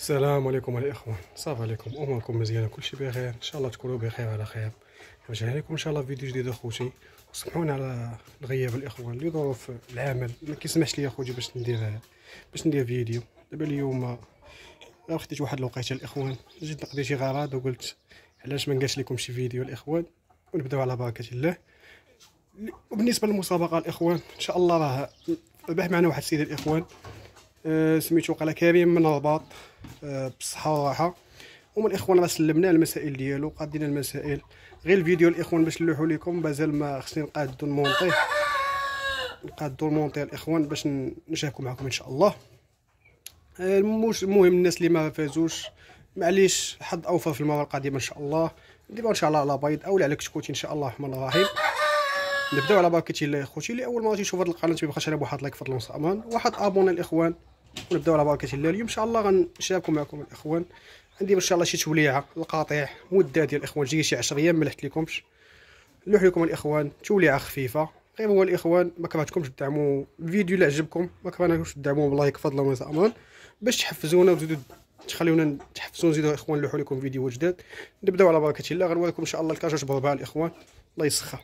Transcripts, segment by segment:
السلام عليكم الاخوان، صافا عليكم، اموركم مزيانه، كلشي بخير ان شاء الله، تكونوا بخير على خير. رجعنا لكم ان شاء الله فيديو جديد اخوتي، وسمحونا على الغياب الاخوان لظروف العمل، ما كيسمحش لي اخوتي باش ندير فيديو. دابا اليوم خديت واحد الوقيته الاخوان، جيت نقضي شي غراض وقلت علاش ما نقاش لكم شي فيديو الاخوان، ونبداو على بركه الله. وبالنسبه للمسابقه الاخوان ان شاء الله راه ربح معنا واحد السيد الاخوان، سميتو قال كريم من الرباط، بالصحه والراحه. ومن الاخوان راه سلمنا المسائل ديالو، قادين المسائل، غير الفيديو الاخوان باش نلوحو لكم، مازال ما خصني نقادو المونطي الاخوان باش نشاركو معكم ان شاء الله. المهم الناس اللي ما فازوش معليش، حظ اوفر في المره القادمه ان شاء الله، نديرو ان شاء الله على بيض او على كشكوتي ان شاء الله الرحمن الرحيم. نبداو على بركه الله اخوتي، اللي اول مره تيشوف هذا القناه ما يبقاش على بواحد لايك فضل امان، واحد ابوني الاخوان، ونبداو على بركه الله. اليوم ان شاء الله غنشاركوا معكم الاخوان، عندي ان شاء الله شي توليعه القاطع مده ديال الاخوان، جاي شي 10 ايام ما لحت لكمش، نلوح لكم الاخوان توليعه خفيفه غير. هو الاخوان ما كرهتكمش تدعموا الفيديو، اللي عجبكم ما كرهناكمش تدعموه بلايك فضلا وسامان، باش تحفزونا وتزيدوا تخليونا نتحفزوا نزيدوا الاخوان نلوحوا لكم فيديو جداد. نبداو على بركه الله، غنوريكم ان شاء الله الكاج بربعه الاخوان، الله يسخر.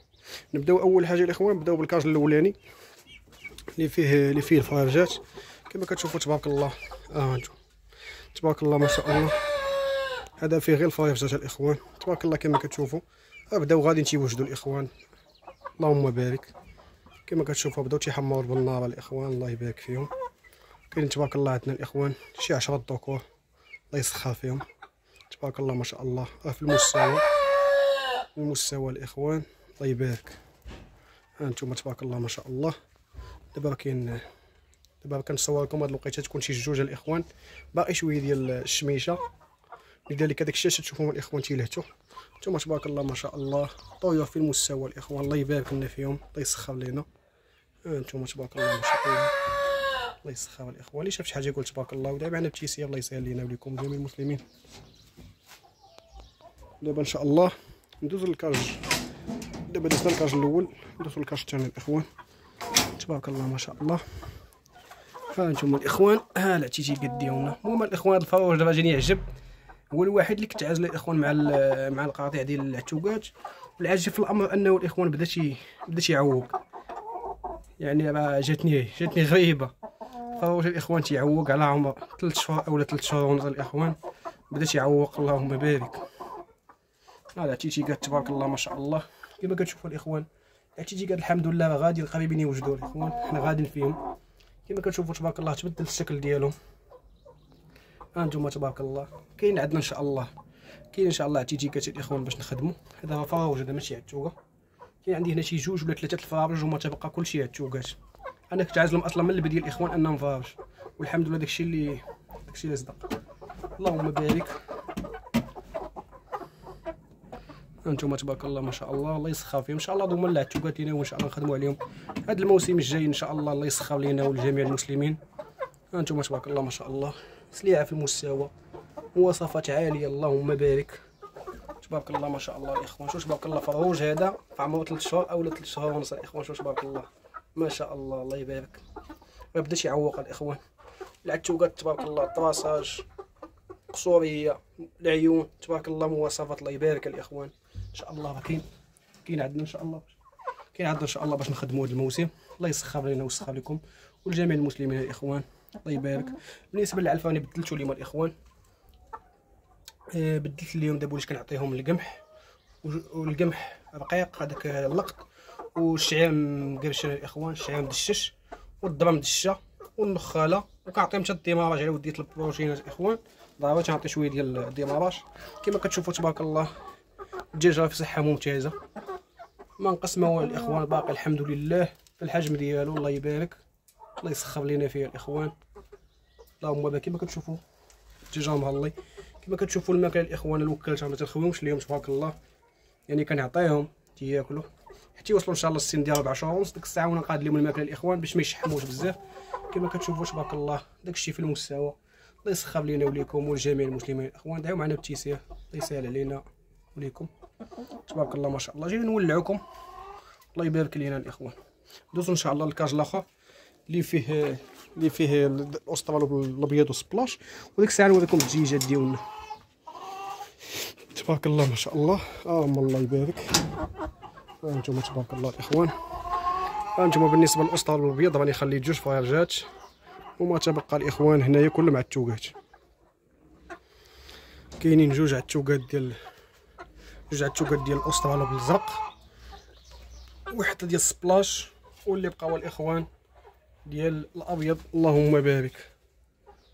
نبداو اول حاجه الاخوان، نبداو بالكاج الاولاني اللي فيه الفرارجات كما كتشوفوا تبارك الله. انتم تبارك الله ما شاء الله، هذا فيه غير الفرارجات الاخوان تبارك الله كما كتشوفوا. بداو غادي تيوجدوا الاخوان، اللهم بارك، كما كتشوفوا بداو تيحمروا بالنار الاخوان، الله يبارك فيهم. كاين تبارك الله عندنا الاخوان شي 10 ذكور، الله يسخر فيهم تبارك الله ما شاء الله، في المستوى الاخوان، الله يبارك. هانتوما تبارك الله ما شاء الله. دابا كنصور لكم هاد الوقيته تكون شي جوج الاخوان، باقي شويه ديال الشميشه، لذلك هذاك الشيء تشوفوا الاخوان تيلهتوا. نتوما تبارك الله ما شاء الله، طيور في المستوى الاخوان، الله يبارك لنا فيهم، الله يسخر لينا. هانتوما تبارك الله ما شاء الله، الله يسخر الاخوان. اللي شاف شي حاجه يقول تبارك الله، ودابا عنا بتيسير، الله يسهل لينا وليكم جميع المسلمين. دابا ان شاء الله ندوزو للكاج، دابا دزنا الكاج الاول، ندوزو للكاج الثاني الاخوان تبارك الله ما شاء الله. ها نتوما الاخوان، ها العتيتي قد ديالنا. المهم الاخوان هذا الفروج دابا جاني عجب، هو الواحد اللي كنت عازل الاخوان مع القاطع ديال العتوقات. والعجيب في الامر انه الاخوان بدا يعوق، يعني راه جاتني غريبه. فروج الاخوان تيعوق على عمر 3 شهور اولا 3 شهور ونص الاخوان، بدا يعوق، اللهم بارك. هذا العتيتي قاد تبارك الله ما شاء الله كما كتشوفوا الاخوان. العتيتي قاد الحمد لله راه غادي القريبين يوجدوا الاخوان، حنا غاديين فيهم كما كتشوفوا تبارك الله، تبدل الشكل ديالهم. هانتوما تبارك الله كاين عندنا ان شاء الله، كاين ان شاء الله عتيتيكات الاخوان باش نخدموا. هذا فراوج، هذا ماشي عتوقه. كاين عندي هنا شي جوج ولا 3 الفراوج، وما تبقى كلشي عتوقات. انا كنت عازلهم اصلا من البدايه الاخوان انهم فراوج، والحمد لله داكشي اللي صدق، اللهم بارك. هانتوما تبارك الله ما شاء الله، الله يسخر فيهم ان شاء الله. ضمن العتوقات لينا وان شاء الله نخدموا عليهم هذا الموسم الجاي ان شاء الله، الله يسخر لينا ولجميع المسلمين. هانتوما تبارك الله ما شاء الله، سليعه في المستوى، مواصفات عاليه، اللهم بارك تبارك الله ما شاء الله الاخوان. شوف تبارك الله فروج هذا في عمره 3 شهور اولا 3 شهور ونص الاخوان، شوف تبارك الله ما شاء الله، الله يبارك. ما بداش يعوق الاخوان. العتوقات تبارك الله الطراساج قصوريه، العيون تبارك الله مواصفات، الله يبارك الاخوان. ان شاء الله كاين عندنا ان شاء الله، باش نخدموا هذا الموسم، الله يسخر لنا ويسخر لكم ولجميع المسلمين الاخوان، الله يبارك. بالنسبه للعلفاني بدلتو اليوم الاخوان، بدلت اليوم دابا واش كنعطيهم القمح، والقمح رقيق هذاك اللقط، والشعير مقرشن الاخوان، الشعير مدشش، والذره مدشه، والنخاله، وكنعطيهم حتى الديماراج على ودية البروتينات الاخوان. ضروري تنعطي شويه ديال الديماراج. كما كتشوفوا تبارك الله الدجاج في صحه ممتازه، ما نقص ما والو الاخوان، باقي الحمد لله في الحجم ديالو، الله يبارك، الله يسخر لينا فيه الاخوان، اللهم بارك. كما كتشوفوا الدجاج مهلي، كما كتشوفوا الماكله الاخوان الوكالات ما تنخويهمش اليوم تبارك الله، يعني كنعطيهم تياكلوا حتى يوصلوا ان شاء الله السن ديال 4 شهور ونص. ديك الساعه وانا نقاد لهم الماكله الاخوان باش ما يشحموش بزاف. كما كتشوفوا تبارك الله داكشي في المستوى، الله يسخر لينا وليكم ولجميع المسلمين الاخوان. دعيو معنا بالتيسير، الله يسهل علينا وليكم تبارك الله ما شاء الله. جينا نولعوكم، الله يبارك لينا الاخوان. دوزو ان شاء الله الكاج الاخر اللي فيه الاوسترالو الابيض والسبلاش، وديك الساعه نوريكم الدجيجات ديالنا. تبارك الله ما شاء الله. الله يبارك. هانتوما تبارك الله الاخوان. هانتوما بالنسبه للاوسترالو الابيض راني خليت جوج فراجات، وما تبقى الاخوان هنايا كله مع التوقات. كاينين جوج عتوقات ديال الاوسترالو بالزرق، وحده ديال السبلاش، واللي بقاو الاخوان ديال الابيض. اللهم بارك.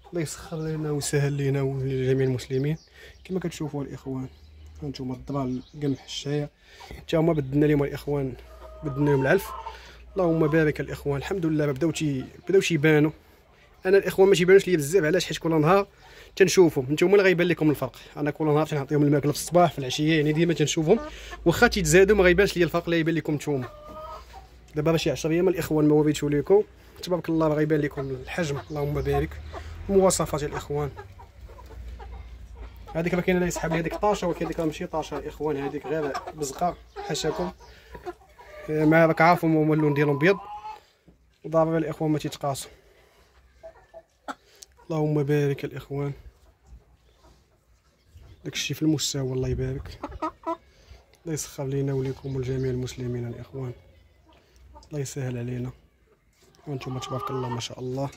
الله يسخر لنا ويسهل لنا ولجميع المسلمين. كما كتشوفوا الاخوان هانتوما الضبال قمح الشايه حتى هما بدلنا لهم الاخوان، بدلنا لهم العلف. اللهم بارك الاخوان. الحمد لله بداو يبانوا. انا الاخوان ما تيبانوش ليا بزاف، علاش؟ حيت كل نهار تنشوفهم. نتوما اللي غيبان لكم الفرق. انا كل نهار تنعطيهم الماكله في الصباح في العشيه، يعني ديما تنشوفهم، واخا تيتزادوا ما غيبانش ليا الفرق اللي يبان لكم نتوما. دابا باش 10 ايام الاخوان ما وريتو لكم، تبارك الله راه غيبان لكم الحجم. اللهم بارك. مواصفات الاخوان هذيك راه كاينه اللي يسحب لي هذيك طاشه، ولكن هذيك راه ماشي طاشه الاخوان، هذيك غير بزقه حاشاكم. مع راك عارفهم هما اللون ديالهم بيض، وضروري الاخوان ما تيتقاسوا. اللهم بارك الاخوان. داكشي في المستوى. الله يبارك. الله يسخر لينا وليكم ولجميع المسلمين الاخوان. الله يسهل علينا. وانتم تبارك الله ما شاء الله.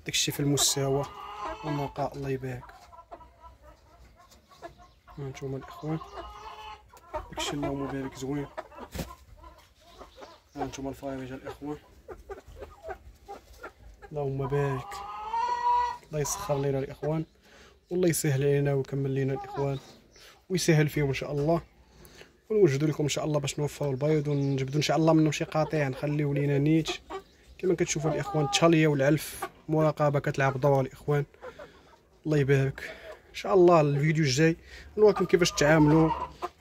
داكشي في المستوى والنقاء. الله يبارك. هانتوما الاخوان داكشي اللهم بارك زوين. هانتوما الفريجه الاخوان. اللهم بارك. الله يسخر لنا الاخوان، والله يسهل علينا ويكمل لنا الاخوان، ويسهل فيهم ان شاء الله، ونوجدوا لكم ان شاء الله باش نوفروا البيض، ونجبدوا ان شاء الله منهم شي قاطع نخليو لينا نيت. كما كتشوفوا الاخوان التشاليه والعلف مراقبه كتلعب دور الاخوان. الله يبارك. ان شاء الله الفيديو الجاي نوريكم كيفاش تعاملوا،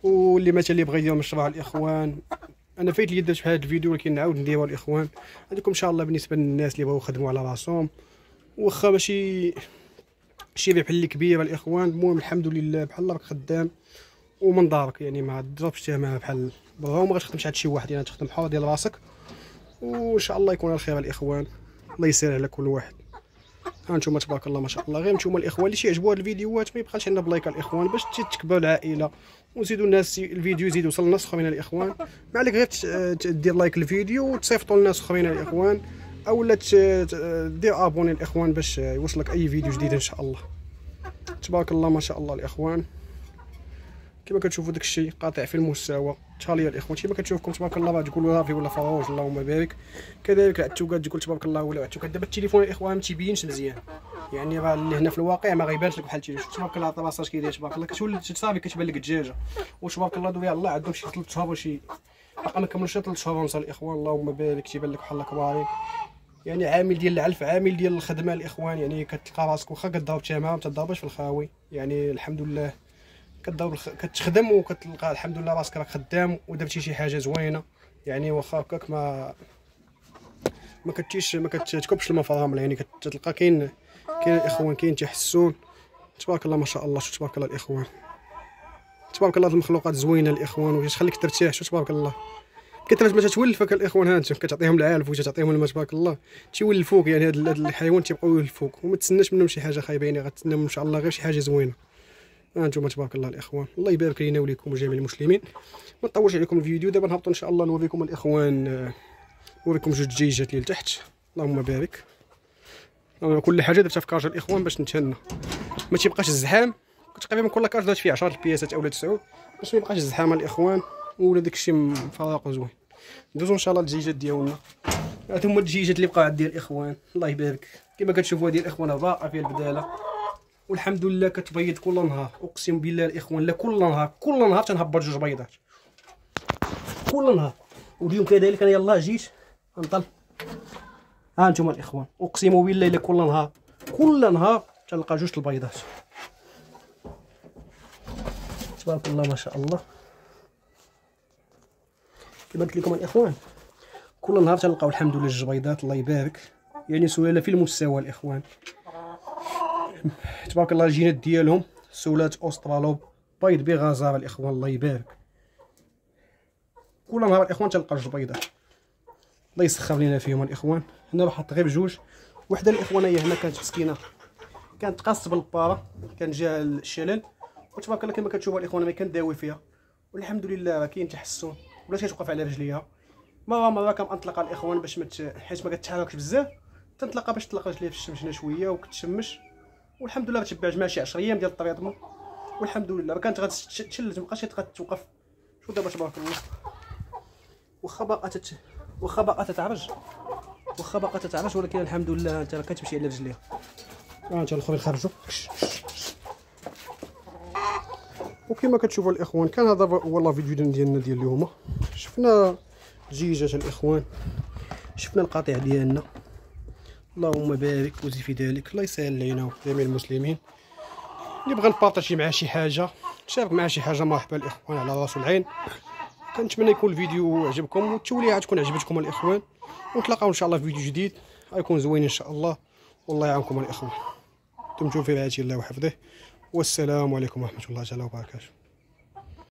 واللي مثلا اللي بغى يدير مشروع الاخوان. انا فايت لي درت في هذا الفيديو، ولكن نعاود نديرو الاخوان. هذوك ان شاء الله بالنسبه للناس اللي بغاو يخدموا على راسهم، واخا ماشي شي ربح اللي كبير الاخوان. المهم الحمد لله بحال راك خدام ومن دارك، يعني ما تضربش تهمه بحال برا، وما غاتخدمش عند شي واحد، يعني تخدم حر ديال راسك، وان شاء الله يكون الخير الاخوان. الله يسهل على كل واحد. هانتوما تبارك الله ما شاء الله. غير نتوما الاخوان اللي تيعجبوا هاد الفيديوهات ما يبقاش عندنا بلايك الاخوان، باش تكبر العائله ونزيدوا الناس الفيديو يزيد يوصل لناس اخرين الاخوان. ما عليك غير دير لايك للفيديو وتصيفطوا للناس اخرين الاخوان، اولا دير ابوني الاخوان باش يوصلك اي فيديو جديد ان شاء الله. تبارك الله ما شاء الله الاخوان. كما كتشوفوا داك الشيء قاطع في المستوى. تشاليه الاخوان كما كتشوفكم تبارك الله، راه تقولوا رافي ولا فراوج. اللهم بارك. كذلك العتوقات تقول تبارك الله ولا عتوقات. دابا التليفون الاخوان ما تيبينش مزيان، يعني راه اللي هنا في الواقع ما غيبانش لك بحال التليفون. تبارك الله الطراساج كيداير تبارك الله، كتولي صافي كتبان لك الدجاجه. وتبارك الله دويا الله عندهم شي 3 شهور شي باقا ما كملوش 3 شهور ونص الاخوان. اللهم بارك. تيبان لك بحال كبارين، يعني عامل ديال العلف، عامل ديال الخدمه الاخوان. يعني كتلقى راسك واخا كضرب تمام ما تضربش في الخاوي، يعني الحمد لله كتضرب كتخدم وكتلقى الحمد لله راسك راك خدام ودرتي شي حاجه زوينه. يعني واخا هكاك ما كتكبش المفرمل، يعني كتلقى كاين الاخوان كاين تيحسون. تبارك الله ما شاء الله. شو تبارك الله الاخوان. تبارك الله. المخلوقات زوينه الاخوان وتخليك ترتاح. شو تبارك الله. كثرت ما تتولفك الاخوان. هانتم كتعطيهم العالف وتعطيهم الماء تبارك الله تيولفوك، يعني هاد الحيوان تيبقاو يولفوك، وما تسناش منهم شي حاجه خايبه، يعني غتسناهم ان شاء الله غير شي حاجه زوينه. هانتوما تبارك الله الاخوان. الله يبارك لينا وليكم وجميع المسلمين. ما نطولش عليكم الفيديو. دابا نهبطوا ان شاء الله نوريكم الاخوان، نوريكم جوج دجيجات اللي لتحت. اللهم بارك. كل حاجه درتها في كاجا الاخوان باش نتهنى ما تيبقاش الزحام. تقريبا كل كاج درت فيه 10 بياسات اولا 9 باش ما يبقاش الزحام الاخوان، ولا داكشي مفرق زوين. ندوزو ان شاء الله الدجيجات ديالنا. هاد هما الدجيجات اللي بقاو عندي الاخوان. الله يبارك. كما كتشوفوا هذه الاخوان رائعه فيها البداله، والحمد لله كتبيض كل نهار. اقسم بالله الاخوان لا كل نهار تنهبط جوج بيضات كل نهار. واليوم كذلك انا يلاه جيت نطل. ها انتم الاخوان اقسم بالله الا كل نهار تلقى جوج البيضات. تبارك الله ما شاء الله. كما قلت لكم الاخوان كل نهار تلقاو الحمد لله جوج بيضات. الله يبارك. يعني سلاله في المستوى الاخوان. تبارك الله. الجينات ديالهم سولات اوسترالو بيض بغزاره الاخوان. الله يبارك. كل نهار الاخوان تلقى جوج بيضات. الله يسخر لينا فيهم الاخوان. هنا بحط غير بجوج. وحده الاخوان هي هنا كانت مسكينه كانت قاصت بالباره، كان جاها الشلل وتبارك الله كما كتشوفوا الاخوان ما كنداوي فيها والحمد لله راه كاين تحسن ولات كتوقف على رجليها. مره كنطلقها الاخوان باش حيت ما كتحركش بزاف، تنطلقها باش تطلق رجليها في الشمس هنا شويه وكتشمش والحمد لله تبعت ماشي 10 ايام ديال الطريطمون والحمد لله كانت غتشلت مابقاش توقف. شوف دابا تبارك الله واخا باقا تتعرج ولكن الحمد لله انت راه كتمشي على رجليها. انت الاخرين خرجوا. وكما كتشوفوا الاخوان كان هذا هو الفيديو ديالنا ديال اليوم. شفنا دجيجه الاخوان، شفنا القطيع ديالنا، اللهم بارك وزي في ذلك. الله يسهل علينا جميع المسلمين. اللي بغى نبارطاجي معاه شي حاجه شارك معاه شي حاجه مرحبا الاخوان على راس العين. كنتمنى يكون الفيديو عجبكم والتوليعه تكون عجبتكم الاخوان، ونتلاقاو ان شاء الله في فيديو جديد غيكون زوين ان شاء الله. والله يعاونكم الاخوان، دمتم في رعايه الله وحفظه، والسلام عليكم ورحمه الله تعالى وبركاته.